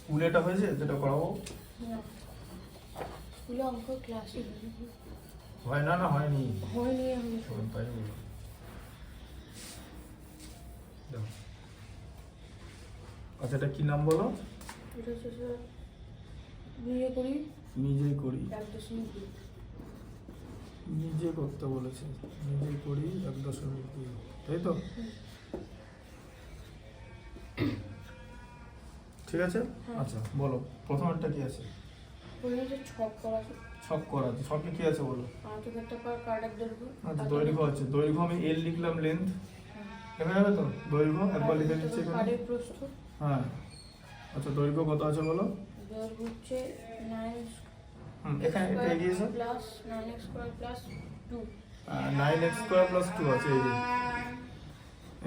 স্কুলে এটা হয়েছে যেটা করাবো? স্কুলে অঙ্ক ক্লাসে হয় না? না হয়নি, হয়নি আমি তাই বলো। আচ্ছা এটা কি নাম বলো? এটা হচ্ছে স্যার নিজে করি নিজেই করি, 1.2 নিজে করতে বলেছে, নিজেই করি 1.2, তাই তো? ঠিক আছে। আচ্ছা বলো প্রথমটা কি আছে? ওই যে ছক করা আছে, ছক করা আছে, ছকে কি আছে বলো? আঁচক একটা পার কার্ডের দৈর্ঘ্য। আচ্ছা দৈর্ঘ্য আছে, দৈর্ঘ্য আমি এল লিখলাম, লেন্থ দেখা যাবে তো? দৈর্ঘ্য একবার লিখে নিচ্ছি এখানে। কার্ডের প্রস্থ। হ্যাঁ আচ্ছা দৈর্ঘ্য কত আছে বলো? দৈর্ঘ্য হচ্ছে 9 এখানে পেয়ে গিয়েছো plus 9x square plus 2। 9x square plus 2 আছে,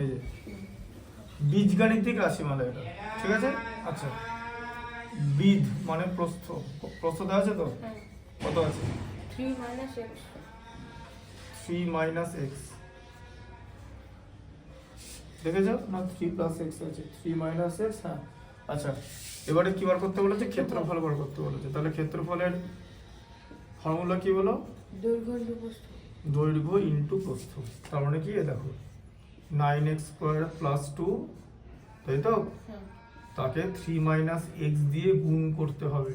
এই যে বীজগাণিতিক রাশিমালা এটা, ঠিক আছে। আচ্ছা বিদ মানে প্রস্থ, প্রস্থ দেওয়া আছে তো? কত আছে? 3 - x। 3 - x দেখেছো না? 3 + x আছে, 3 - x। হ্যাঁ আচ্ছা এবারে কি বার করতে বলেছে? ক্ষেত্রফল বার করতে বলেছে। তাহলে ক্ষেত্রফলের ফর্মুলা কি বলো? দৈর্ঘ্য ইনটু প্রস্থ। দৈর্ঘ্য ইনটু প্রস্থ। তার মানে কি? দেখো 9x স্কয়ার প্লাস 2, তাই তো? তাকে 3 - x দিয়ে গুণ করতে হবে।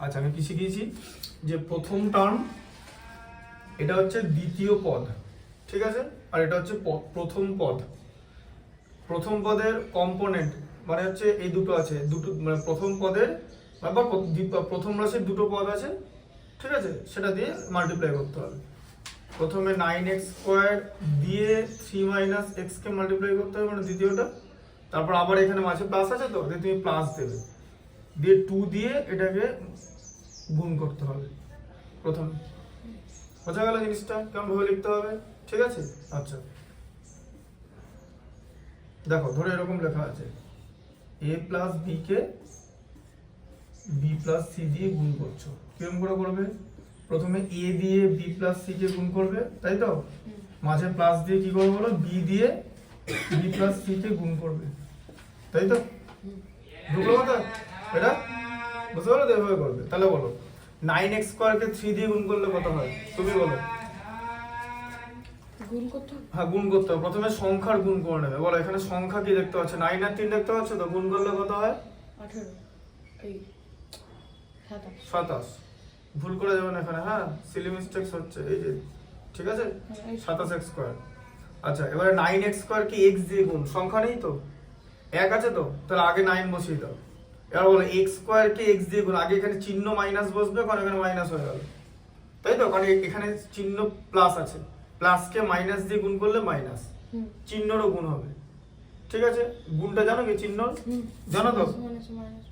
আচ্ছা আমি কি শিখিয়েছি? যে প্রথম টার্ম এটা হচ্ছে দ্বিতীয় পদ, ঠিক আছে, আর এটা হচ্ছে প্রথম পদ। প্রথম পদের কম্পোনেন্ট মানে হচ্ছে এই দুটো আছে, দুটো মানে প্রথম পদের বা প্রথম রাশির দুটো পদ আছে, ঠিক আছে, সেটা দিয়ে মাল্টিপ্লাই করতে হবে। প্রথমে 9x স্কয়ার দিয়ে 3 - x কে মাল্টিপ্লাই করতে হবে, মানে দ্বিতীয়টা। তারপর আবার এখানে মাঝে প্লাস আছে তো, তুমি প্লাস দেবে, দিয়ে 2 দিয়ে এটাকে গুণ করতে হবে প্রথম। বোঝা গেল জিনিসটা কেমন ভাবে লিখতে হবে? ঠিক আছে। আচ্ছা দেখো ধরে এরকম লেখা আছে, a plus b K b plus c দিয়ে গুণ করছো। কিরকম করে করবে? প্রথমে a দিয়ে b প্লাস c কে গুণ করবে, তাই তো? মাঝে প্লাস দিয়ে কি করবে বলো? b দিয়ে b প্লাস c কে গুণ করবে, তাই তো? ঢুকলো কথা? এটা বুঝতে পারলে? এভাবে করবে। তাহলে বলো 9x স্কয়ার কে 3 দিয়ে গুণ করলে কত হয়? তুমি বলো। গুণ করতে হবে। হ্যাঁ গুণ করতে হবে। প্রথমে সংখ্যার গুণ করে নেবে। বলো এখানে সংখ্যা কি দেখতে পাচ্ছ? 9 আর 3 দেখতে পাচ্ছ তো? গুণ করলে কত হয়? 18 এই 27। ভুল করে যাবেন এখানে, হ্যাঁ সিলি মিস্টেকস হচ্ছে, এই যে ঠিক আছে 27x স্কয়ার। আচ্ছা এবারে 9x স্কয়ার কি x দিয়ে গুণ? সংখ্যা নেই তো, 1 আছে তো, তাহলে আগে 9 বসিয়ে দাও। এবার বলো x স্কয়ার কে x দিয়ে গুণ। আগে এখানে চিহ্ন মাইনাস বসবে, কারণ এখানে মাইনাস হয়ে গেল, তাই তো? কারণ এখানে চিহ্ন প্লাস আছে, প্লাসকে মাইনাস দিয়ে গুণ করলে মাইনাস, চিহ্নরও গুণ হবে, ঠিক আছে? গুণটা জানো কি? চিহ্ন জানো তো?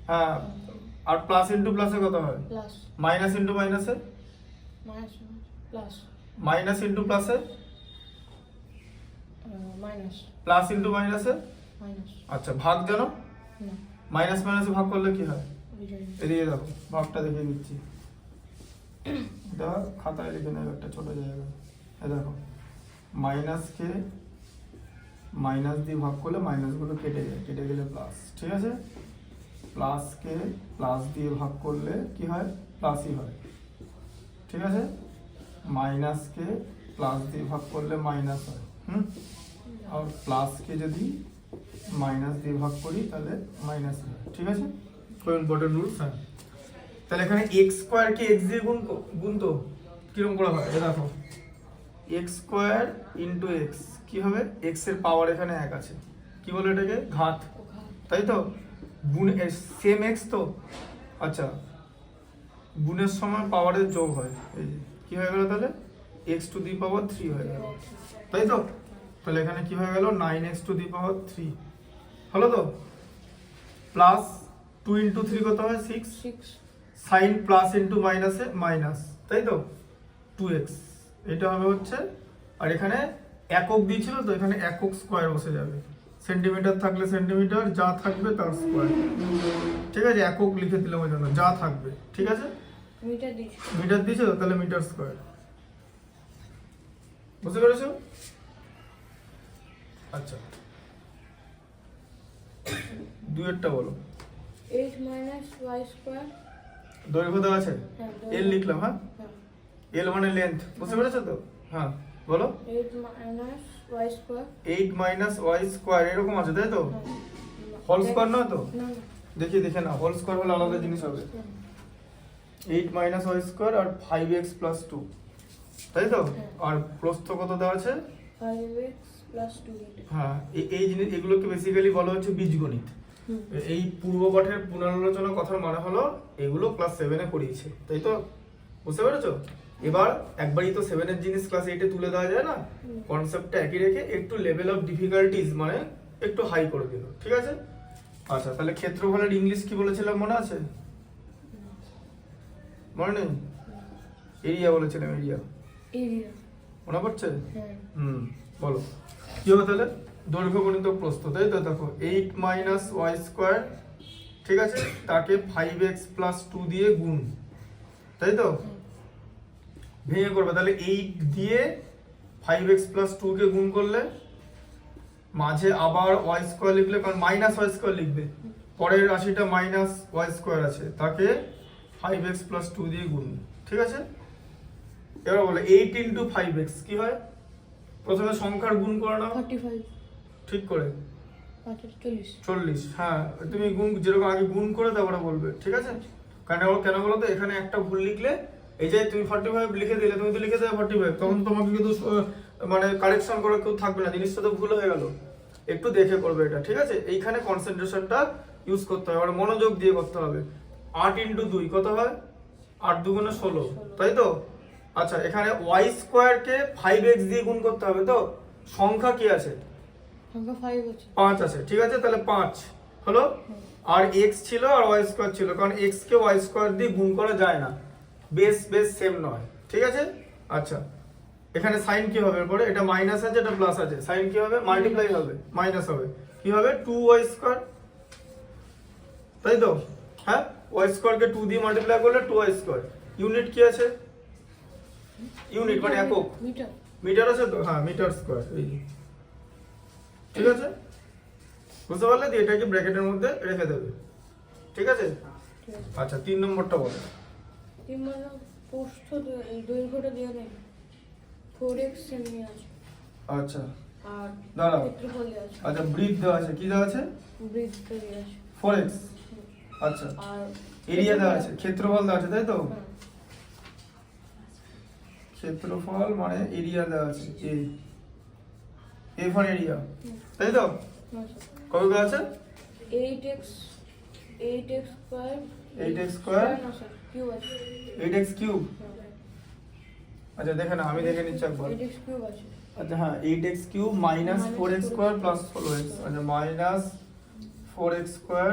হ্যাঁ আর প্লাস ইনটু প্লাসে কত হয়? প্লাস। মাইনাস ইনটু মাইনাসে মাইনাস প্লাস। মাইনাস ইনটু প্লাসে মাইনাস। প্লাস ইনটু মাইনাসে মাইনাস। আচ্ছা ভাগ জানো? না মাইনাস মাইনাসে ভাগ করলে কি হয়? বিজয়। এদিকে দেখো ভাগটা দেখে দিচ্ছি, এটা খাতায় লিখে নেবে একটা ছোট জায়গা। এই দেখো মাইনাসকে মাইনাস দিয়ে ভাগ করলে মাইনাসগুলো কেটে যায়, কেটে গেলে প্লাস, ঠিক আছে? প্লাসকে প্লাস দিয়ে ভাগ করলে কি হয়? প্লাসই হয়, ঠিক আছে? মাইনাসকে প্লাস দিয়ে ভাগ করলে মাইনাস হয়, আর প্লাসকে যদি মাইনাস দিয়ে ভাগ করি তাহলে মাইনাস হয়, ঠিক আছে? খুব ইম্পর্টেন্ট রুলস। হ্যাঁ তাহলে এখানে x স্কয়ার কে x দিয়ে গুণ তো কিরকম করে হয়? এটা দেখো x স্কয়ার ইনটু x কি হবে? x এর পাওয়ার এখানে 1 আছে, কি বলে এটাকে? ঘাত, তাই তো? গুণ সেম x তো, আচ্ছা গুণের সময় পাওয়ারের যোগ হয়, এই যে কি হয়ে গেল তাহলে? x টু দি পাওয়ার 3 হয়ে গেল, তাই তো? তাহলে এখানে কি হয়ে গেল? 9x টু দি পাওয়ার 3 হলো তো? প্লাস 2 ইনটু 3 কত হয়? 6। সাইন প্লাস ইনটু মাইনাসে মাইনাস, তাই তো? 2x এটা হবে হচ্ছে, আর এখানে একক দিয়েছিল তো, এখানে একক স্কয়ার বসে যাবে। সেন্টিমিটার থাকলে সেন্টিমিটার, যা থাকবে তার স্কয়ার, ঠিক আছে? একক লিখে দিলাম ওই জন্য, যা থাকবে, ঠিক আছে? মিটার দিয়েছে তো, তাহলে মিটার স্কয়ার। বুঝতে পেরেছো? আচ্ছা দুইয়েরটা বলো। 8 minus y square. দৈর্ঘ্য দেওয়া আছে, হ্যাঁ, এল লিখলাম, হ্যাঁ, হ্যাঁ, এল মানে লেন্থ, বুঝতে পেরেছো তো? হ্যাঁ বলো। 8 minus y square. 8 minus y square এরকম আছে, তাই তো? হ্যাঁ। হোল স্কোয়ার নয় তো? না, না। দেখে না, হোল স্কোয়ার হলে আলাদা জিনিস হবে। 8 মাইনাস ওয়াই স্কোয়ার আর 5x প্লাস 2, তাই তো? হ্যাঁ। আর প্রস্থ কত দেওয়া আছে? 5x plus 2 এটা। হ্যাঁ, এই জিনিস এগুলোকে বেসিক্যালি বলা হচ্ছে বীজগণিত। হুম। এই পূর্বপাঠের পুনরালোচনা কথার মানে হলো এগুলো ক্লাস 7 এ পড়িয়েছে, তাই তো? বুঝতে পেরেছো? এবার একবারই তো 7 এর জিনিস ক্লাস 8 এ তুলে দেওয়া যায় না, হুম। কনসেপ্টটা একই রেখে একটু লেভেল অফ ডিফিকাল্টিজ মানে একটু হাই করে দিল, ঠিক আছে? আচ্ছা, তাহলে ক্ষেত্রফলের ইংলিশ কি বলেছিলাম মনে আছে? মনে নেই? এরিয়া বলেছিলাম, এরিয়া এরিয়া। মনে পড়ছে? হ্যাঁ। বলো কি হবে তাহলে? দৈর্ঘ্য গণিত প্রস্থ, তাই তো? দেখো 8 মাইনাস ওয়াই স্কোয়ার, ঠিক আছে, তাকে 5x প্লাস 2 দিয়ে গুণ, তাই তো? ভেঙে করবে, তাহলে 8 দিয়ে 5x প্লাস 2 কে গুণ করলে মাঝে আবার ওয়াই স্কোয়ার লিখলে, কারণ মাইনাস ওয়াই স্কোয়ার লিখবে, পরের রাশিটা মাইনাস ওয়াই স্কোয়ার আছে, তাকে 5x প্লাস 2 দিয়ে গুণ, ঠিক আছে? এবার বলে 8 ইন্টু 5x কি হয়? প্রথমে সংখ্যার গুণ করে নাও 45 ঠিক করে, 45 40। হ্যাঁ, তুমি গুণ যেরকম আগে গুণ করে তারপরে বলবে, ঠিক আছে? কেন বলো তো, এখানে একটা ভুল লিখলে, এই যে তুমি 45 লিখে দিলে, তুমি তো লিখে দেবে 45, তখন তোমাকে কিন্তু মানে কারেকশন করা কেউ থাকবে না, জিনিসটা তো ভুল হয়ে গেল। একটু দেখে করবে এটা, ঠিক আছে? এইখানে কনসেন্ট্রেশনটা ইউজ করতে হবে, আর মনোযোগ দিয়ে করতে হবে। 8 ইন্টু 2 কত হয়? 8 দুগুণে 16, তাই তো? আচ্ছা, এখানে ওয়াই স্কোয়ারকে 5x দিয়ে গুণ করতে হবে, তো সংখ্যা কি আছে? সংখ্যা 5 আছে। 5 আছে, ঠিক আছে, তাহলে 5 হলো। আর x ছিল আর ওয়াই স্কোয়ার ছিল, কারণ x কে ওয়াই স্কোয়ার দিয়ে গুণ করা যায় না, বেস সেম নয়, ঠিক আছে? আচ্ছা, এখানে সাইন কি হবে? এরপরে এটা মাইনাস আছে, এটা প্লাস আছে, সাইন কি হবে? মাল্টিপ্লাই হবে, মাইনাস হবে, কি হবে? 2y স্কোয়ার, তাই তো? হ্যাঁ, ওয়াই স্কোয়ার কে 2 দিয়ে মাল্টিপ্লাই করলে 2y স্কোয়ার। ইউনিট কি আছে? ইউনিট মানে একক, মিটার। মিটার আছে তো? হ্যাঁ, মিটার স্কোয়ার, এই যে। ঠিক আছে, বুঝতে পারলে? দিয়ে এটাকে ব্র্যাকেটের মধ্যে রেখে দেবে, ঠিক আছে? ঠিক আছে। আচ্ছা, 3 নম্বরটা বলো। তিন মানে প্রস্থ দৈর্ঘ্যটা দেওয়া নেই, 4x সেমি আছে। আচ্ছা, আর দাঁড়াও। ক্ষেত্রফল দেওয়া আছে, আচ্ছা, ব্রিথ দেওয়া আছে, কি দেওয়া আছে? বৃত্ত দেওয়া আছে। 4x। আচ্ছা, আর এরিয়া দেওয়া আছে, ক্ষেত্রফল দেওয়া আছে, তাই তো? হ্যাঁ। ক্ষেত্রফল মানে এরিয়া দেওয়া আছে, এ ফর এরিয়া, তাই তো? হ্যাঁ, স্যার। কত দেওয়া আছে? 8x square. 8x স্কয়ার না স্যার, কিউব আছে। 8x cube. হ্যাঁ, আচ্ছা, দেখে না, আমি দেখে নিচ্ছি একবার। 8x কিউব আছে। আচ্ছা, হ্যাঁ, 8x cube minus 4x square plus 16x। আচ্ছা, minus 4x square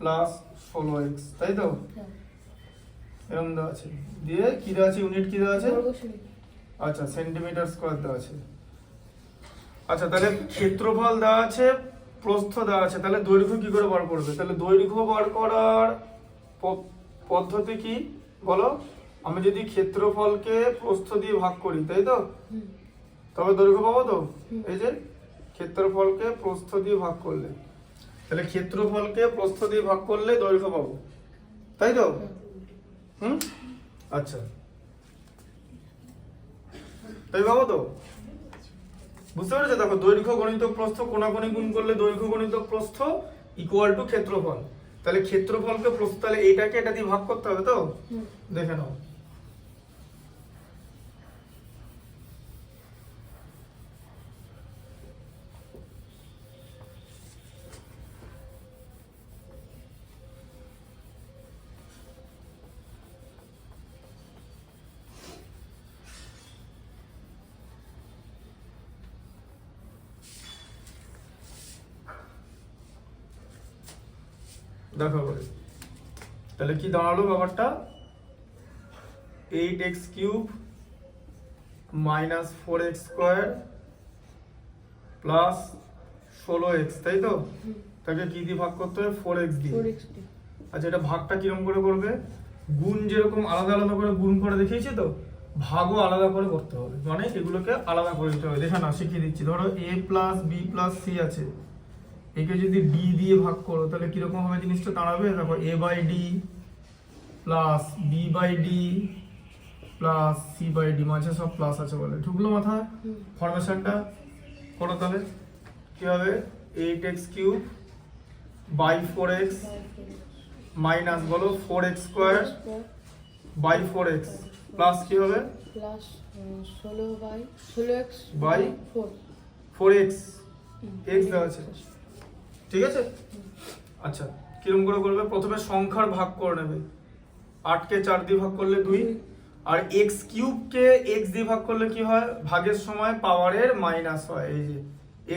plus 16x, তাই তো? হ্যাঁ। এরকম দেওয়া আছে, দিয়ে কি দেওয়া আছে? ইউনিট কি দেওয়া আছে? বর্গ সেমি। আচ্ছা, সেন্টিমিটার স্কয়ার দেওয়া আছে। আচ্ছা, তাহলে ক্ষেত্রফল দেওয়া আছে, প্রস্থ দেওয়া আছে, তাহলে দৈর্ঘ্য কি করে বার করবে? তাহলে দৈর্ঘ্য বার করার পদ্ধতি কি বলো? আমি যদি ক্ষেত্রফলকে প্রস্থ দিয়ে ভাগ করি, তাই তো? হুম। তবে দৈর্ঘ্য পাবো তো? হুম। এই যে ক্ষেত্রফলকে প্রস্থ দিয়ে ভাগ করলে, তাহলে ক্ষেত্রফলকে প্রস্থ দিয়ে ভাগ করলে দৈর্ঘ্য পাবো, তাই তো? হুম। আচ্ছা, তাই পাবো তো? বুঝতে পেরেছো? দেখো, দৈর্ঘ্য গণিতক প্রস্থ কোণাকুণি গুণ করলে দৈর্ঘ্য গণিতক প্রস্থ ইকুয়াল টু ক্ষেত্রফল। তাহলে ক্ষেত্রফলকে প্রস্থ, তাহলে এইটাকে এটা দিয়ে ভাগ করতে হবে তো? হুম। দেখে নাও। দেখো বলে, তাহলে কি দাঁড়ালো ব্যাপারটা? 8x cube minus 4x square plus 16x, তাই তো? তাকে কি দিয়ে ভাগ করতে হবে? 4x দিয়ে। 4x দিয়ে। আচ্ছা, এটা ভাগটা কিরকম করে করবে? গুণ যেরকম আলাদা আলাদা করে গুণ করে দেখিয়েছি তো, ভাগও আলাদা করে করতে হবে, মানে এগুলোকে আলাদা করে দিতে হবে। দেখে না, শিখিয়ে দিচ্ছি। ধরো a plus b plus c আছে, একে যদি ডি দিয়ে ভাগ করো তাহলে কিরকম হবে জিনিসটা দাঁড়াবে, দেখো A by D plus B by D plus C by D, মাঝে সব প্লাস আছে বলে ঢুকলো মাথায়। ফরমেশনটা করো তাহলে কি হবে, 8x cube by 4x minus বলো 4x square by 4x plus কি হবে plus 16x by 4x x দেওয়া আছে, ঠিক আছে। আচ্ছা কিরকম করে করবে, প্রথমে সংখ্যার ভাগ করে নেবে, 8 কে 4 দিয়ে ভাগ করলে 2, আর x কিউব কে x দিয়ে ভাগ করলে কি হয়, ভাগের সময় পাওয়ারের মাইনাস হয়, এই যে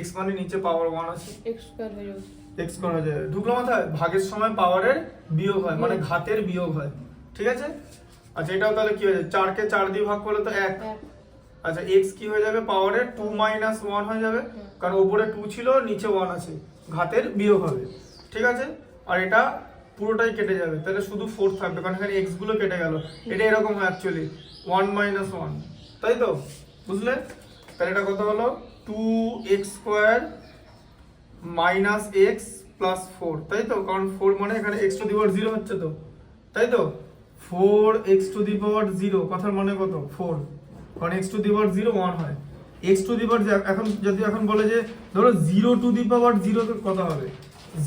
x মানে নিচে পাওয়ার 1 আছে, x স্কয়ার হয়ে যাবে, x স্কয়ার হয়ে যাবে, ঢুকলো মাথায়, ভাগের সময় পাওয়ারের বিয়োগ হয় মানে ঘাতের বিয়োগ হয়, ঠিক আছে। আচ্ছা এটাও তাহলে কি হয়ে যাবে, 4 কে 4 দিয়ে ভাগ করলে তো 1, আচ্ছা x কি হয়ে যাবে, পাওয়ারের 2 মাইনাস 1 হয়ে যাবে, কারণ উপরে 2 ছিল নিচে 1 আছে, ঘাতের বিয়োগ হবে, ঠিক আছে। আর এটা পুরোটাই কেটে যাবে, তাহলে শুধু 4 থাকবে, কারণ এখানে x গুলো কেটে গেল, এটা এরকম হয় অ্যাকচুয়ালি 1 মাইনাস 1, তাই তো, বুঝলে। তাহলে এটা কত হলো, 2x square minus x plus 4, তাই তো, কারণ 4 মানে এখানে x টু দি পাওয়ার 0 হচ্ছে তো, তাই তো, 4x টু দি পাওয়ার 0, কথার মানে কত 4, কারণ x টু দি পাওয়ার 0 1 হয়, x টু দি পাওয়ার এখন যদি এখন বলে যে ধরো 0 টু দি পাওয়ার 0 কত হবে,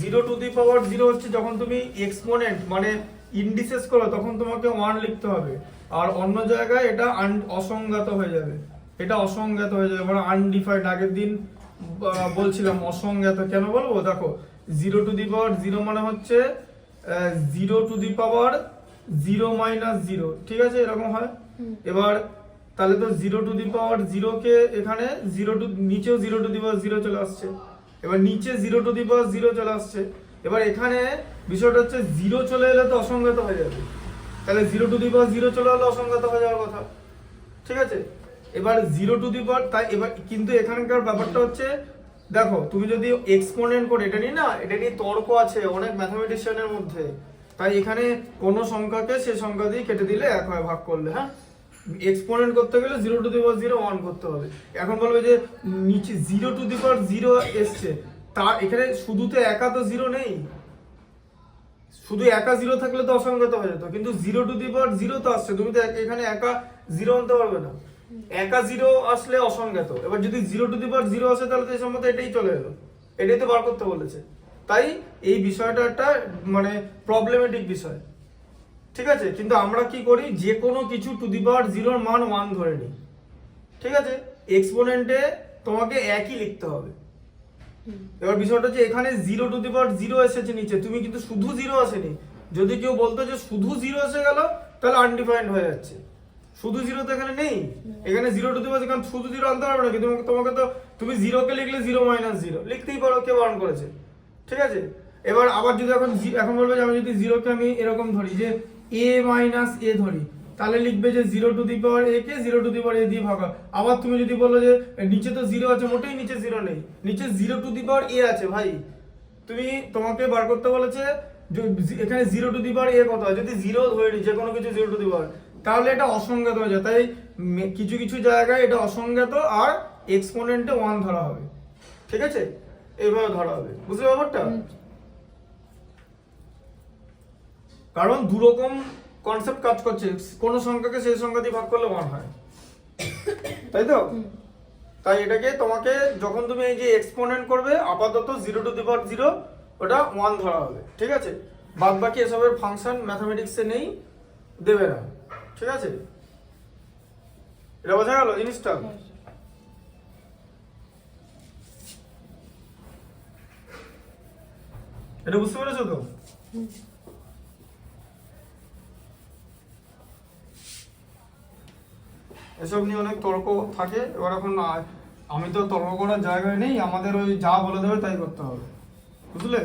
0 টু দি পাওয়ার 0 হচ্ছে যখন তুমি এক্সপোনেন্ট মানে ইন্ডিসেস করো তখন তোমাকে 1 লিখতে হবে, আর অন্য জায়গায় এটা অসংজ্ঞাত হয়ে যাবে, এটা অসংজ্ঞাত হয়ে যাবে মানে আনডিফাইন্ড। আগের দিন বলছিলাম অসংজ্ঞাত কেন বলবো, দেখো 0 টু দি পাওয়ার 0 মানে হচ্ছে 0 টু দি পাওয়ার 0 মাইনাস 0, ঠিক আছে, এরকম হয়। এবার তাহলে তো 0 টু দি পাওয়ার 0 কে এখানে 0 টু নিচেও 0 টু দি পাওয়ার 0 চলে আসছে, এবার নিচে 0 টু দি পাওয়ার 0 চলে আসছে, এবার এখানে বিষয়টা হচ্ছে 0 চলে এলে তো অসংজ্ঞাত হয়ে যাবে, তাহলে 0 টু দি পাওয়ার 0 চলে এলে অসংজ্ঞাত হয়ে যাওয়ার কথা, ঠিক আছে। এবার 0 টু দি পাওয়ার, তাই এবার কিন্তু এখানকার ব্যাপারটা হচ্ছে দেখো তুমি যদি এক্সপোনেন্ট করে, এটা নিয়ে না, এটা নিয়ে তর্ক আছে অনেক ম্যাথমেটিশিয়ানের মধ্যে, তাই এখানে কোনো সংখ্যাকে সে সংখ্যা দিয়ে কেটে দিলে এক হয় ভাগ করলে, হ্যাঁ। এক্সপোনেন্ট করতে গেলে 0 টু দি পাওয়ার 0 1 করতে হবে, এখন বলবে যে নিচে 0 টু দি পাওয়ার 0 এসছে, তা এখানে শুধু তো একা তো 0 নেই, শুধু একা 0 থাকলে তো অসংজ্ঞাত হয়ে যেত, কিন্তু 0 টু দি পাওয়ার 0 তো আসছে, তুমি তো এখানে একা 0 আনতে পারবে না, একা 0 আসলে অসংজ্ঞাত। এবার যদি 0 টু দি পাওয়ার 0 আসে তাহলে তো এই সম্মত এটাই চলে এলো, এটাই তো বার করতে বলেছে, তাই এই বিষয়টা একটা মানে প্রবলেমেটিক বিষয়, ঠিক আছে। কিন্তু আমরা কি করি, যে কোনো কিছু টু দি পাওয়ার 0 এর মান 1 ধরে নিই, ঠিক আছে, এক্সপোনেন্টে তোমাকে একই লিখতে হবে। এবার বিষয়টা হচ্ছে এখানে 0 টু দি পাওয়ার 0 এসেছে নিচে, তুমি কিন্তু শুধু 0 আসেনি, যদি কেউ বলতো যে শুধু 0 এসে গেল তাহলে আনডিফাইন্ড হয়ে যাচ্ছে, শুধু 0 তো এখানে নেই, এখানে 0 টু দি পাওয়ার, কারণ শুধু 0 আনতে পারবে না, কিন্তু তোমাকে তো তুমি 0 কে লিখলে 0 মাইনাস 0 লিখতেই পারো, কে বারণ করেছে, ঠিক আছে। এবার আবার যদি এখন বলবে যে আমি যদি 0 কে আমি এরকম ধরি যে a মাইনাস a ধরি, তাহলে লিখবে যে 0 two the power a K 0 two the power a দিয়ে ভাগা। আবার তুমি যদি বলো যে নিচে তো 0 আছে, মোটেই নিচে 0 নেই, নিচে 0 টু দি পাওয়ার a আছে, ভাই তোমাকে বার করতে বলেছে এখানে 0 টু দি পাওয়ার a কত হয়, যদি 0 ধরে নি যে কোনো কিছু 0 টু দি পাওয়ার, তাহলে এটা অসংজ্ঞাত হয়ে যায়, তাই কিছু কিছু জায়গায় এটা অসংজ্ঞাত আর এক্সপোনেন্টে 1 ধরা হবে, ঠিক আছে, এইভাবে ধরা হবে, বুঝলে ব্যাপারটা। কারণ দুরকম কনসেপ্ট কাজ করছে, কোন সংখ্যাকে সেই সংখ্যা দিয়ে ভাগ করলে 1 হয়, তাই তো। তাই এটাকে তোমাকে যখন তুমি এই যে এক্সপোনেন্ট করবে আপাতত 0 টু দি পাওয়ার 0 ওটা 1 ধরা হবে, ঠিক আছে, বাদ বাকি এসবের ফাংশন ম্যাথমেটিক্সে নেই, দেবে না, ঠিক আছে। এটা বোঝা গেল জিনিসটা। এটা বুঝতে পেরেছো তো? এসব নিয়ে অনেক তর্ক থাকে, এবার এখন আমি তো তর্ক করার জায়গায় নেই, আমাদের ওই যা বলে দেবে তাই করতে হবে, বুঝলে।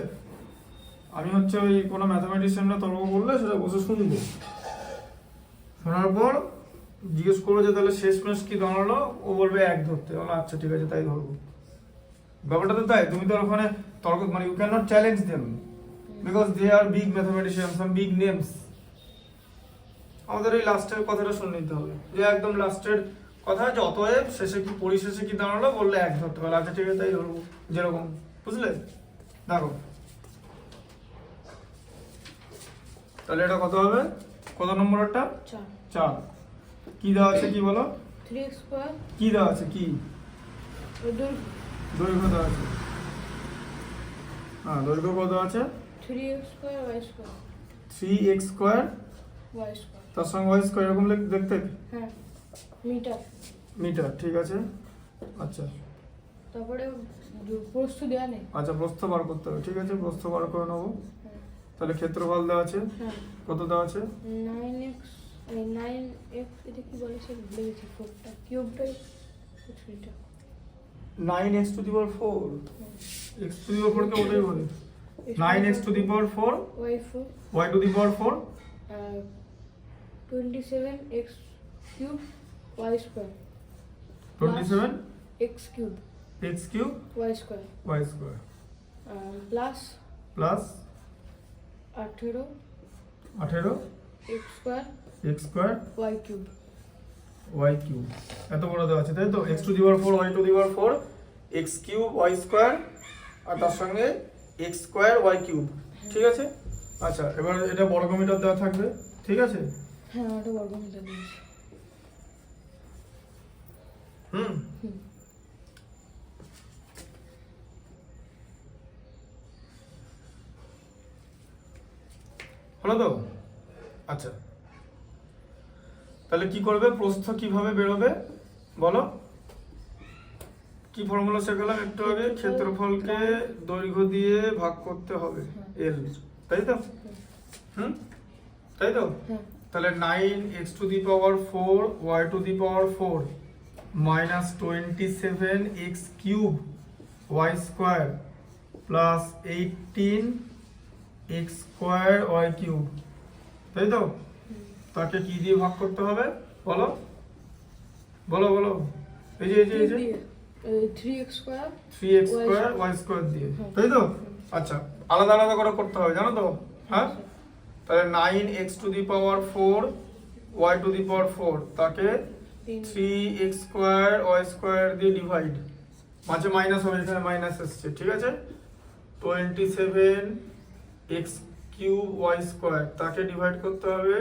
আমি হচ্ছে ওই কোনো ম্যাথামেটিশিয়ানরা তর্ক করলে সেটা বসে শুনবো, শোনার পর জিজ্ঞেস করবো যে তাহলে শেষমেশ কি দাঁড়ালো, ও বলবে 1 ধরতে, আচ্ছা ঠিক আছে তাই ধরবো, ব্যাপারটা তো তাই। তুমি তো ওখানে তর্ক মানে you can not challenge them because they are big mathematician, some big names. আমাদের এই লাস্টের কথাটা শুনে নিতে হবে, যে একদম লাস্টের কথা, যে অতএব শেষে কি পরিশেষে কি দাঁড়ালো, বললে 1 ধরতে পারলে, আচ্ছা ঠিক আছে তাই ধরবো, যেরকম, বুঝলে। দেখো তাহলে এটা কত হবে, কত নম্বরটা? 4 4। কি দেওয়া আছে কি বলো? 3x স্কয়ার কি দেওয়া আছে কি? দৈর্ঘ্য দেওয়া আছে। হ্যাঁ, দৈর্ঘ্য কত আছে? 3x square y square 3x square y square. তার সঙ্গে y স্কয়ার এরকম দেখতে হ্যাঁ, মিটার। মিটার, ঠিক আছে। আচ্ছা তারপরে প্রস্থ দেওয়া নেই। আচ্ছা, প্রস্থ বার করতে হবে, ঠিক আছে, প্রস্থ বার করে নেবো। হ্যাঁ তাহলে ক্ষেত্রফল দেওয়া আছে, হ্যাঁ কত দেওয়া আছে? 9x এটা কি বলে সে ভুলে গেছি, 4টা কিউবটাই 3টা 9x to the power 4, x to the power 4 কে ওটাই বলে। 9x to the power 4, y4 y to the power 4, 27x cube y square 27 x cube x cube y square y square plus plus 18 18 x square x square y cube y cube. এত বড় দেওয়া আছে তাই তো, x to the power 4 y to the power 4 x cube y square আর তার সঙ্গে x square y cube, ঠিক আছে। আচ্ছা, এবার এটা বর্গমিটার দেওয়া থাকবে, ঠিক আছে। হ্যাঁ, ওটা বর্গমিটার দিয়েছি। হুম হুম। হলো তো? আচ্ছা, তাহলে কি করবে, প্রস্থ কিভাবে বেরোবে বলো? কি ফর্মুলা শেখালাম একটু আগে? ক্ষেত্রফলকে দৈর্ঘ্য দিয়ে ভাগ করতে হবে l, তাই তো? হুম, তাই তো? হ্যাঁ তাহলে 9x to the power 4 y to the power 4 minus 27x cube y square plus 18x square y cube, তাই তো? তাকে কি দিয়ে ভাগ করতে হবে বলো? বলো বলো। এই যে 3x square 3x square y square দিয়ে, তাই তো? আচ্ছা, আলাদা আলাদা করে করতে হবে, জানো তো? হ্যাঁ, তাহলে 9x to the power 4 y to the power 4 তাকে 3x স্কোয়ার y স্কোয়ার দিয়ে ডিভাইড, মাঝে মাইনাস হবে, এখানে মাইনাস আসছে, ঠিক আছে। 27x কিউব y স্কোয়ার তাকে ডিভাইড করতে হবে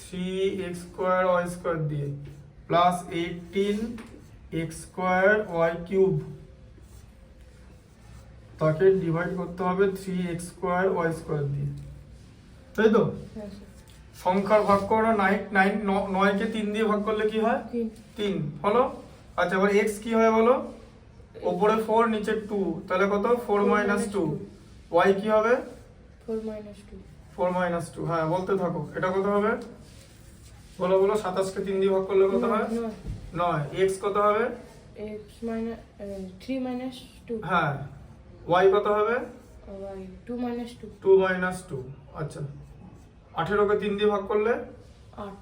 3x স্কোয়ার y স্কোয়ার দিয়ে plus 18x square y cube তাকে ডিভাইড করতে হবে 3x স্কোয়ার y স্কোয়ার দিয়ে, তাই তো? হ্যাঁ স্যার সংখ্যার ভাগ করো, 9 কে 3 দিয়ে ভাগ করলে কি হয়? 3 হলো। আচ্ছা, এবার x কি হয় বলো? উপরে 4 নিচে 2, তাহলে কত? 4 মাইনাস 2। y কি হবে? 4 minus 2 4 মাইনাস 2। হ্যাঁ, বলতে থাকো, এটা কত হবে বলো বলো? 27 কে 3 দিয়ে ভাগ করলে কত হয়? 9। x কত হবে? x minus 3 minus 2 হ্যাঁ, y কত হবে? y 2 minus 2 2 minus 2। আচ্ছা, 18 কে 3 দিয়ে ভাগ করলে 8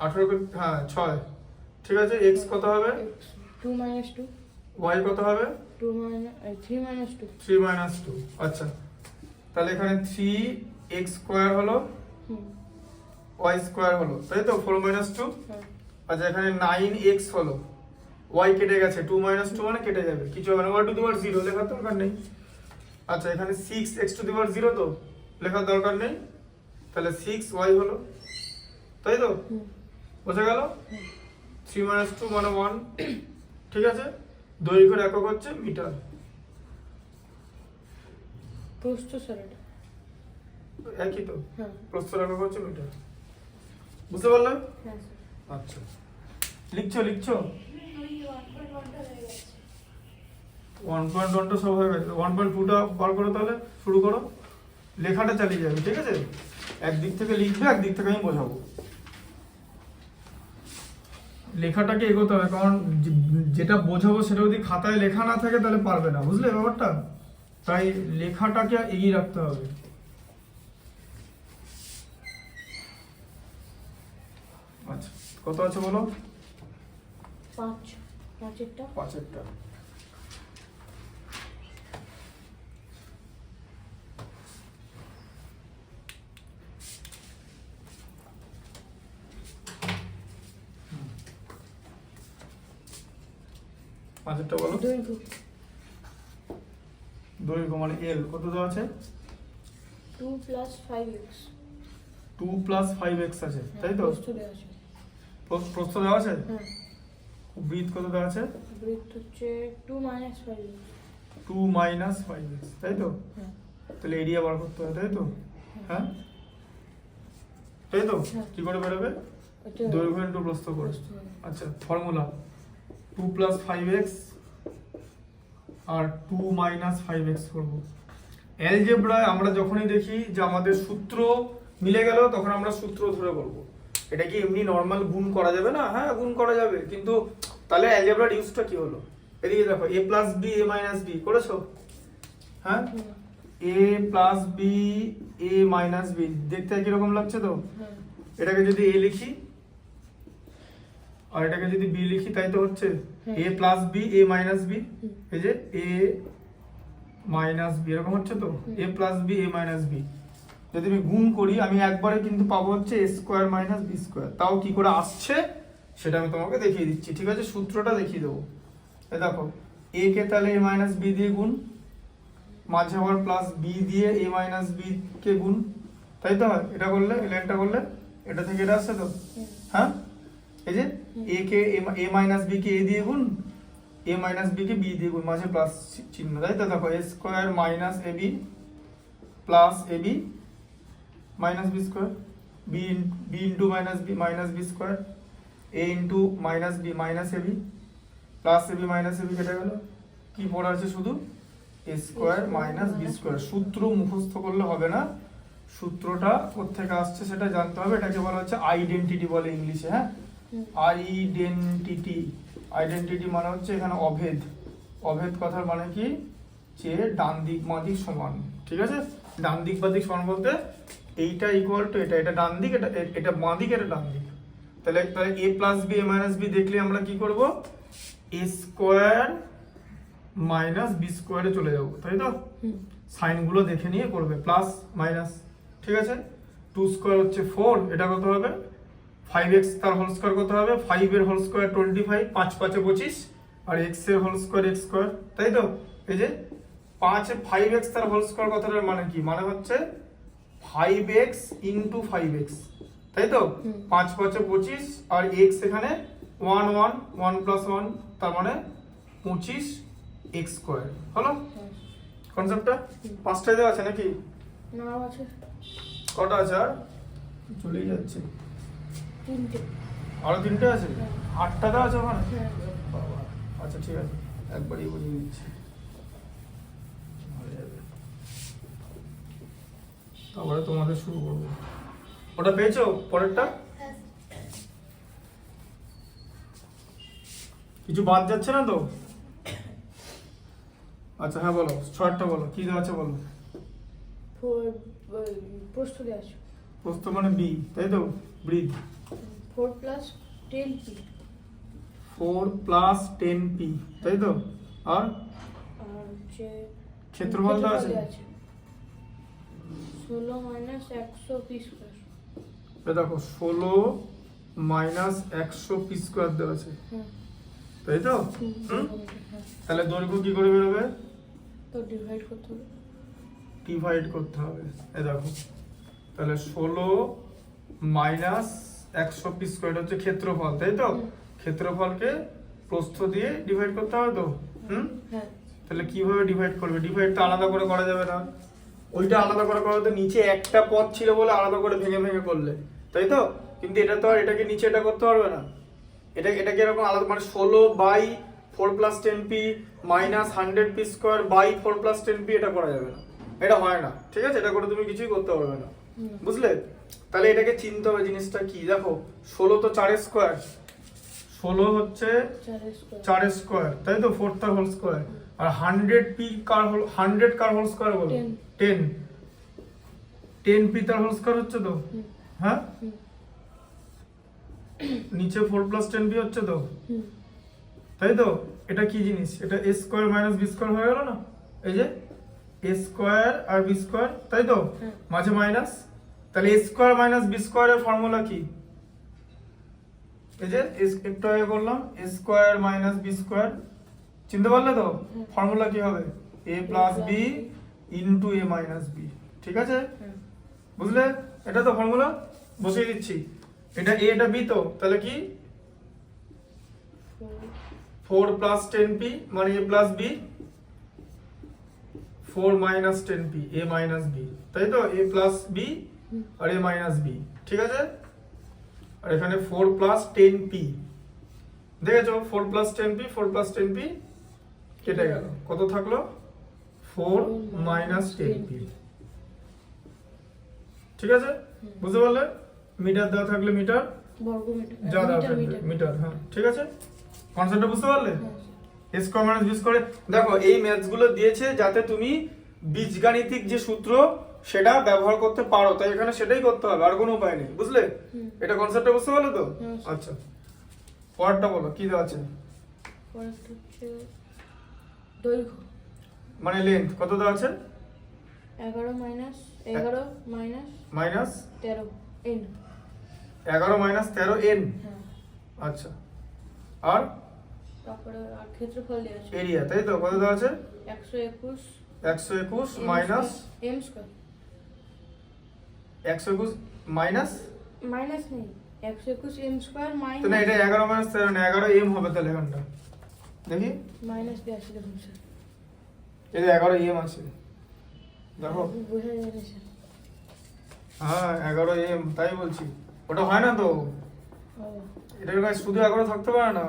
18 কে, হ্যাঁ 6, ঠিক আছে। x কত হবে? x 2 minus 2 y কত হবে? 2 minus 3 minus 2 3 মাইনাস 2। আচ্ছা, তাহলে এখানে 3x স্কোয়ার হলো, হুম y স্কোয়ার হলো, তাই তো? 4 মাইনাস 2। হ্যাঁ আচ্ছা, এখানে 9x হলো, y কেটে গেছে, 2 মাইনাস 2 মানে কেটে যাবে, কিছু হবে না, y টু দি পাওয়ার 0 লেখার দরকার নেই। আচ্ছা, এখানে 6x টু দি পাওয়ার 0 তো লেখার দরকার নেই, তাহলে 6y হলো, তাই তো? হুম বোঝা গেল? 3 মাইনাস 2 মানে 1, ঠিক আছে। দৈর্ঘ্যের একক হচ্ছে মিটার। প্রস্থ স্যার এটা একই তো, হ্যাঁ প্রস্থের একক হচ্ছে মিটার। বুঝতে পারলাম? হ্যাঁ স্যার আচ্ছা, লিখছো লিখছো? 1.1টা সব হয়ে গেছে, 1.2টা বার করো, তাহলে শুরু করো, লেখাটা চালিয়ে যাবে, ঠিক আছে। একদিক থেকে লিখবে, একদিক থেকে আমি বোঝাবো। লেখাটাকে এগোতে হবে, কারণ যেটা বোঝাবো সেটা যদি খাতায় লেখা না থাকে তাহলে পারবে না, বুঝলে ব্যাপারটা? তাই লেখাটাকে এগিয়ে রাখতে হবে। আচ্ছা, কত আছে বলো? 5 5-এরটা। পাঁচেরটা বলো। দৈর্ঘ্য দৈর্ঘ্য মানে এল কত দেওয়া আছে? 2 প্লাস 5x 2 প্লাস 5x আছে, তাই তো? প্রস্থ দেওয়া আছে। প্রস্থ দেওয়া আছে, হ্যাঁ ব্রিথ কত দেওয়া আছে? ব্রেথ হচ্ছে 2 মাইনাস 5x 2 মাইনাস 5x, তাই তো? হ্যাঁ তাহলে এরিয়া বার করতে হবে, তাই তো? হ্যাঁ তাই তো? হ্যাঁ। কি করে বেরোবে? ওটা দৈর্ঘ্য ইন্টু প্রস্থ করে। প্রস্থ। আচ্ছা, ফর্মুলা 2 প্লাস 5x আর 2 মাইনাস 5x করবো। অ্যালজেব্রায় আমরা যখনই দেখি যে আমাদের সূত্র মিলে গেল, তখন আমরা সূত্র ধরে বলবো। এটা কি এমনি নর্মাল গুণ করা যাবে না? হ্যাঁ গুণ করা যাবে, কিন্তু তাহলে অ্যালজেব্রার ইউজটা কি হলো? এদিকে দেখো, a plus B A minus b করেছো? হ্যাঁ, a plus B A minus b দেখতে কিরকম লাগছে তো? হ্যাঁ এটাকে যদি a লিখি আর এটাকে যদি b লিখি, তাই তো হচ্ছে a plus B A minus b. এই যে a মাইনাস বি এরকম হচ্ছে তো, a plus B A minus b. যদি আমি গুণ করি, আমি একবারে কিন্তু পাবো হচ্ছে a square minus B square. তাও কি করে আসছে সেটা আমি তোমাকে দেখিয়ে দিচ্ছি, ঠিক আছে? সূত্রটা দেখিয়ে দেবো। এই দেখো, a কে তাহলে a মাইনাস বি দিয়ে গুণ, মাঝে আবার প্লাস বি দিয়ে a মাইনাস বি কে গুণ, তাই তো? হয় এটা করলে, এই লাইনটা করলে এটা থেকে এটা আসছে তো। হ্যাঁ, এই যে a কে a মাইনাস বি কে a দিয়ে গুণ, a মাইনাস বি কে b দিয়ে গুণ, মাঝে প্লাস চিহ্ন, তাই তো? দেখো, a square minus ab plus ab minus B square, b into minus B square, a into minus b minus ab plus ab minus ab কেটে গেল, কি পড়ে আছে শুধু? a square minus B square. সূত্র মুখস্থ করলে হবে না, সূত্রটা কোত্থেকে আসছে সেটা জানতে হবে। এটাকে বলা হচ্ছে আইডেন্টিটি বলে ইংলিশে। হ্যাঁ, আইডেন্টিটি। আইডেন্টিটি মানে হচ্ছে এখানে অভেদ। অভেদ কথার মানে কি? যে ডান দিক বাঁ দিক সমান, ঠিক আছে? ডান দিক বাঁ দিক সমান বলতে এইটা ইকুয়াল টু এটা, এটা ডান দিক, এটা বাঁ দিক, এটা ডান দিক। তাহলে a plus B A minus b দেখলে আমরা কি করব? a স্কোয়ার মাইনাস বি স্কোয়ারে চলে যাব, তাই তো? সাইনগুলো দেখে নিয়ে করবে, প্লাস মাইনাস, ঠিক আছে? 2 স্কোয়ার হচ্ছে 4, এটা কত হবে? 5x তার হোল স্কোয়ার কত হবে? 5 এর হোল স্কোয়ার 25, 5 5 25, আর x এর হোল স্কোয়ার x স্কোয়ার, তাই তো? এই যে 5x তার হোল স্কোয়ার কথাটার মানে কি? মানে হচ্ছে 5x ইন্টু 5x, তাই তো? 5 5 25, আর x এখানে 1 1 1 প্লাস 1, তার মানে 25 x স্কোয়ার। হলো কনসেপ্টটা? পাঁচটায় দেওয়া আছে নাকি? না আছে কটা আছে আর? চলেই যাচ্ছে। 3টে। আরো 3টে আছে? 8টা দেওয়া আছে ওখানে? হ্যাঁ বাবা, আচ্ছা ঠিক আছে, একবারই বুঝিয়ে দিচ্ছি। হয়ে যাবে। তারপরে তোমাদের শুরু করবো। ওটা পেয়েছো পরেরটা? কিছু বাদ যাচ্ছে না তো? আচ্ছা হ্যাঁ বলো, শর্টটা বলো, কি দেওয়া আছে বলো। প্রস্থ দেওয়া আছে। প্রস্থ মানে বি, তাই তো? Breathe 4 plus 10p 4 plus 10p, তাই তো? আর আর হচ্ছে ক্ষেত্রফল দেওয়া আছে? 16 মাইনাস 100p স্কয়ার। এটা দেখো, 16 মাইনাস 100p স্কয়ার দেওয়া আছে, তাই তো? তাহলে দৈর্ঘ্য কি করে বেরোবে? তো ডিভাইড করতে হবে। ডিভাইড করতে হবে। এই দেখো, তাহলে 16 মাইনাস 100p স্কয়ার হচ্ছে ক্ষেত্রফল, তাই তো? ক্ষেত্রফলকে প্রস্থ দিয়ে ডিভাইড করতে হবে তো। হ্যাঁ, তাহলে কিভাবে ডিভাইড করবে? ডিভাইড তো আলাদা করে করা যাবে না। ওইটা আলাদা করে করা তো, নিচে একটা পদ ছিল বলে আলাদা করে ভেঙে ভেঙে করলে, তাই তো? কিন্তু এটা তো আর এটাকে নিচে এটা করতে পারবে না। এটাকে এরকম আলাদা, মানে 16 by 4 plus 10p minus 100p square by 4 plus 10p, এটা করা যাবে না, এটা হয় না, ঠিক আছে? এটা করে তুমি কিছুই করতে পারবে না, বুঝলে? তাহলে এটাকে চিনতে হবে জিনিসটা কি। দেখো, 16 তো 4 স্কোয়ার, 16 হচ্ছে 4 স্কোয়ার, তাই তো? 4 তার হোল স্কোয়ার। আর 100p কার হোল, 100 কার হোল স্কোয়ার বলো? 10 10p তার হোল স্কোয়ার হচ্ছে তো। হ্যাঁ, নিচে 4 প্লাস 10p হচ্ছে তো, তাই তো? এটা কি জিনিস? এটা a square minus b square হয়ে গেল না? এই যে a স্কোয়ার আর b স্কোয়ার, তাই তো? মাঝে মাইনাস। তাহলে a স্কোয়ার মাইনাস b স্কোয়ারের ফর্মুলা কি? এই যে একটু আগে করলাম, a square minus b square, চিনতে পারলে তো? ফর্মুলা কি হবে? A plus b into a minus b, ঠিক আছে? বুঝলে? এটা তো ফর্মুলা বসিয়ে দিচ্ছি। এটা এ, এটা বি, তো তাহলে কি 4 প্লাস 10p মানে a plus b, 4 minus 10p a minus b, তাই তো? a প্লাস b আর a মাইনাস b, ঠিক আছে? আর এখানে 4 প্লাস 10p, দেখেছো? 4 প্লাস 10p, 4 প্লাস 10p কেটে গেল, কত থাকলো? 4 মাইনাস 10p, ঠিক আছে? বুঝতে পারলে? মিটার দেওয়া থাকলে মিটার, বর্গ মিটার, যা দেওয়া থাকলে মিটার, হ্যাঁ, ঠিক আছে? কনসেপ্টটা বুঝতে পারলে? এ স্কয়ার মাইনাস বি স্কয়ার, দেখো এই ম্যাথস গুলো দিয়েছে যাতে তুমি বীজগাণিতিক যে সূত্র সেটা ব্যবহার করতে পারো, তাই এখানে সেটাই করতে হবে, আর কোনো উপায় নেই, বুঝলে? এটা কনসেপ্টটা বুঝতে পারলে তো? আচ্ছা, পরেরটা বলো, কি দেওয়া আছে? পরেরটা হচ্ছে দৈর্ঘ্য মানে লেন্থ কত দেওয়া আছে? 11 minus 11 minus minus 13 n। 11 minus 13 n, হ্যাঁ, আচ্ছা। আর তারপরে আর ক্ষেত্রফল দেওয়া আছে এরিয়া, তাই তো? কত দেওয়া আছে? 121 121 minus m square, 121 minus, minus নেই, 121 m স্কয়ার তো না, মাইনাস, এটা 11 মাইনাস 13 না, 11 m হবে তাহলে এখানটা, দেখি মাইনাস দেওয়া আছে দেখুন স্যার, এই যে 11 m আছে, দেখো। বোঝা যায় না স্যার। হ্যাঁ 11 m, তাই বলছি, ওটা হয় না তো, ও, এটার কাছে শুধু 11 থাকতে পারে না,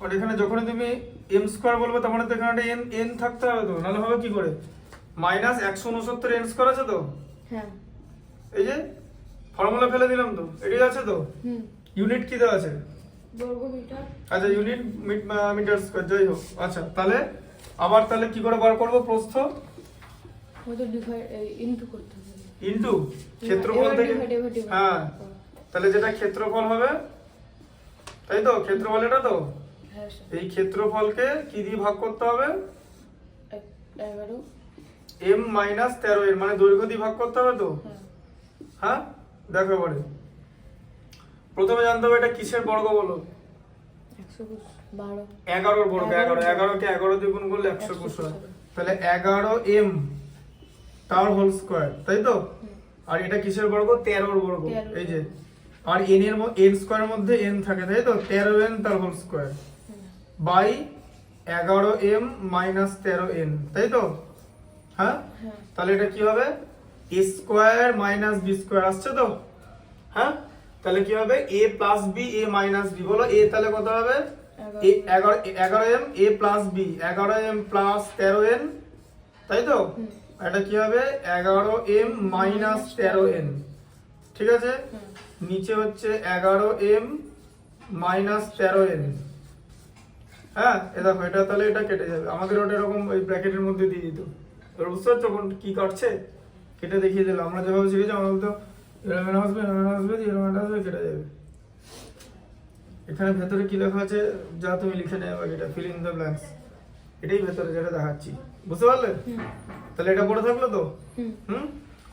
আর এখানে যখনই তুমি m স্কয়ার বলবে তার মানে তো এখানে একটা n থাকতে হবে তো, নাহলে হবে কি করে? মাইনাস 169 n স্কয়ার আছে তো, হ্যাঁ, এই যে ফর্মুলা ফেলে দিলাম তো, এটাই আছে তো। ইউনিট কি দেওয়া আছে? বর্গ মিটার, আচ্ছা, ইউনিট মিটার স্কয়ার, যাই হোক। আচ্ছা, তাহলে আবার তাহলে কি করে বার করব প্রস্থ? ওটা ডিভাইড ইনটু করতে হবে, ইনটু ক্ষেত্রফল থেকে, divide। হ্যাঁ, তাহলে যেটা ক্ষেত্রফল হবে, তাই তো? ক্ষেত্রফল এটা তো, হ্যাঁ স্যার, এই ক্ষেত্রফলকে কি দিয়ে ভাগ করতে হবে? 11, m মাইনাস 13 এর মানে দৈর্ঘ্য দিয়ে ভাগ করতে হবে তো, হ্যাঁ, হ্যাঁ? দেখো এবারে প্রথমে জানতে হবে এটা কিসের বর্গ বলো? 112, 11 এর বর্গ, 11 কে 11 দিয়ে গুণ করলে 121 হয়, তাহলে 11m তার হোল স্কয়ার, তাই তো? আর এটা কিসের বর্গ? 13 এর বর্গ, 13 এই যে, আর n এর n স্কয়ারের মধ্যে n থাকে, তাই তো? 13n তার whole square by 11m minus 13n, তাই তো? হ্যাঁ, হ্যাঁ, তাহলে এটা কি হবে? a square minus b square আসছে তো, হ্যাঁ? তাহলে কি হবে? a plus b a minus b, বলো a তাহলে কত হবে? 11m a plus b, 11m plus 13n, তাই তো? এটা কি হবে? 11m মাইনাস 13n, ঠিক আছে? নিচে হচ্ছে 11m মাইনাস 13n, হ্যাঁ? এ দেখো, এটা তাহলে এটা কেটে যাবে, আমাদের ওটা এরকম ওই ব্র্যাকেটের মধ্যে দিয়ে দিত, এবার বুঝতে পারছো কোন কি কাটছে? কেটে দেখিয়ে দিলাম, আমরা যেভাবে শিখেছি আমরা বলতো এরকম আসবে, এরকম আসবে, এরকম আসবে, কেটে যাবে। এখানে ভেতরে কি লেখা আছে যা তুমি লিখে নেবে, এটা ফিল ইন দ্য ব্ল্যাঙ্কস, এটাই ভেতরে যেটা দেখাচ্ছি, বুঝতে পারলে? তাহলে এটা পড়ে থাকলো তো,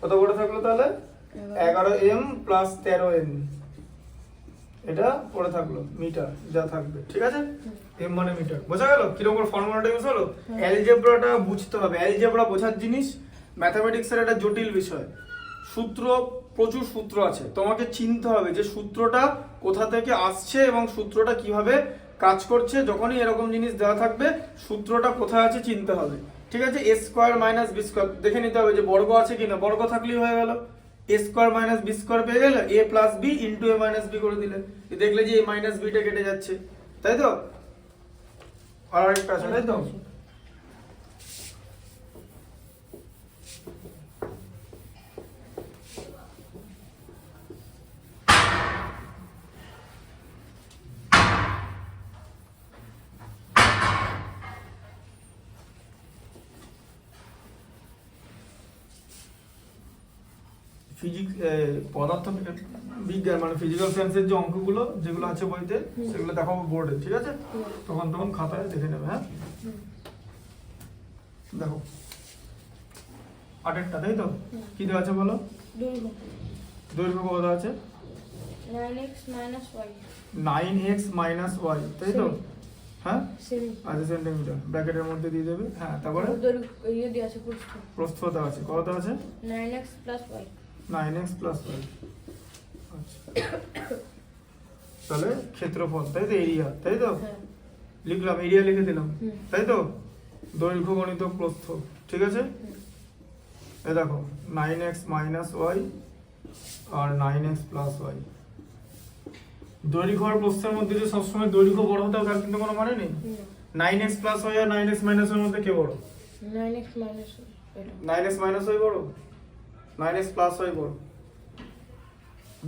কত পড়ে থাকলো তাহলে? 11m প্লাস 13n, এটা পড়ে থাকলো মিটার যা থাকবে, ঠিক আছে? m মানে মিটার, বোঝা গেল কিরকম ফর্মুলাটা ইউজ হলো? অ্যালজেব্রাটা বুঝতে হবে, অ্যালজেব্রা বোঝার জিনিস, ম্যাথমেটিক্সের একটা জটিল বিষয়, সূত্র, প্রচুর সূত্র আছে, তোমাকে চিনতে হবে যে সূত্রটা কোথা থেকে আসছে এবং সূত্রটা কিভাবে কাজ করছে। যখনই এরকম জিনিস দেওয়া থাকবে সূত্রটা কোথায় আছে চিনতে হবে, ঠিক আছে? a square minus b square দেখে নিতে হবে যে বর্গ আছে কিনা, বর্গ থাকলেই হয়ে গেল, a square minus b square পেয়ে গেলে a plus b into a minus b করে দিলে, দেখলে যে a মাইনাস b টা কেটে যাচ্ছে, তাই তো? আর আরেকটা আছে, তাই তো? ফিজিক্স, পদার্থ বিজ্ঞান মানে ফিজিক্যাল সায়েন্সের যে অঙ্কগুলো যেগুলো আছে বইতে সেগুলো দেখাবো বোর্ডে, ঠিক আছে? তখন খাতায় দেখে নেবে, হ্যাঁ? দেখো 8টা, তাই তো? কি দেওয়া আছে বলো? দৈর্ঘ্য দৈর্ঘ্য কত আছে? 9x minus y, 9x minus y, তাই তো? হ্যাঁ সেমি আচ্ছা সেন্টিমিটার ব্র্যাকেটের মধ্যে দিয়ে দেবে। হ্যাঁ তারপরে ইয়ে দিয়ে আছে প্রস্থ প্রস্থতা আছে, কত আছে? 9x plus y 9x plus y। আচ্ছা তাহলে ক্ষেত্রফল, তাই তো, এরিয়া, তাই তো হ্যাঁ লিখলাম, এরিয়া লিখে দিলাম, হুম। তাই তো, দৈর্ঘ্য গণিত প্রস্থ, ঠিক আছে। এই দেখো 9x মাইনাস ওয়াই আর 9x প্লাস ওয়াই। দৈর্ঘ্য আর প্রস্থের মধ্যে যে সবসময় দৈর্ঘ্য বড় হতে হবে তার কিন্তু কোনো মানে নেই। 9x প্লাস ওয়াই আর 9x মাইনাস ওয়াই এর মধ্যে কে বড়? 9x minus 9x minus Y বড়, 9x প্লাস ওয়াই বড়।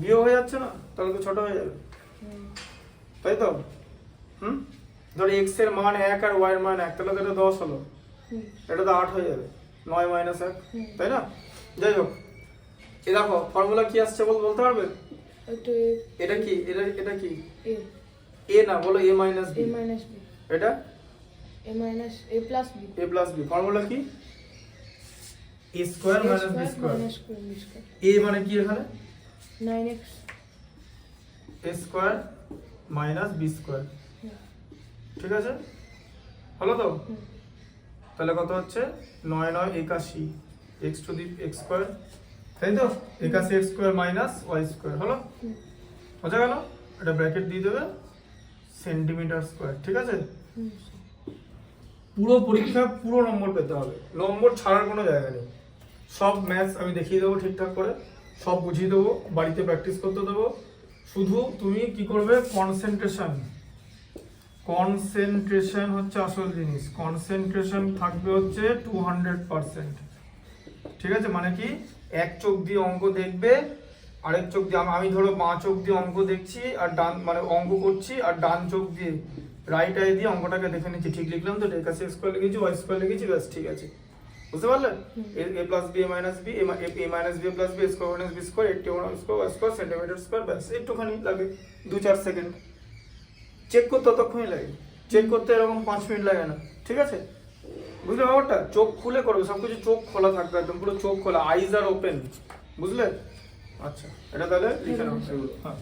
বিয়োগ হয়ে যাচ্ছে না, তাহলে তো ছোট হয়ে যাবে, তাই তো। ধর x এর মান 1 আর y এর মান 1, তাহলে তো এটা 10 হলো, এটা তো 8 হয়ে যাবে, 9 মাইনাস 1, তাই না। যাই হোক, এই দেখো ফর্মুলা কি আসছে বলতে পারবে? এটা কি, এটা কি? a না, বলো a minus b। a minus b এটা a minus a plus b a plus b। Formula কি? a square minus b square. a মানে কি এখানে? 9x a square minus b square, ঠিক আছে, হলো তো। তাহলে কত হচ্ছে? 9 9 81 x to the x square, তাই তো, 81 x square minus y square, হলো, বোঝা গেল। এটা ব্র্যাকেট দিয়ে দেবে সেন্টিমিটার স্কয়ার, ঠিক আছে। পুরো পরীক্ষা পুরো নম্বর পেতে হবে, নম্বর ছাড়ার কোনো জায়গা নেই। সব ম্যাথস আমি দেখিয়ে দেবো ঠিকঠাক করে, সব বুঝিয়ে দেবো, বাড়িতে প্র্যাকটিস করতে দেবো। শুধু তুমি কি করবে? কনসেন্ট্রেশন, কনসেন্ট্রেশন হচ্ছে আসল জিনিস। কনসেন্ট্রেশন থাকবে হচ্ছে 200%, ঠিক আছে। মানে কি, এক চোখ দিয়ে অঙ্ক দেখবে, আরেক চোখ দিয়ে, আমি ধরো বাঁ চোখ দিয়ে অঙ্ক দেখছি আর ডান, মানে অঙ্ক করছি, আর ডান চোখ দিয়ে রাইট আই দিয়ে অঙ্কটাকে দেখে নিচ্ছি, ঠিক লিখলাম তো, ঠিক আছে, স্কোয়ার লিখেছি, ওয়াই স্কোয়ার লিখেছি, ব্যাস, ঠিক আছে, বুঝতে পারলে। A plus B A minus B, A minus B plus B square minus B square, 81 square Y square centimetre square, ব্যাস। একটুখানি লাগে 2-4 সেকেন্ড, চেক করতে ততক্ষণই লাগে, চেক করতে এরকম 5 মিনিট লাগে না, ঠিক আছে, বুঝলে ব্যাপারটা। চোখ খুলে করবে, সবকিছু চোখ খোলা থাকবে, একদম পুরো চোখ খোলা, আইজ আর ওপেন, বুঝলে। আচ্ছা, এটা তাহলে লিখে নাও এগুলো। হ্যাঁ।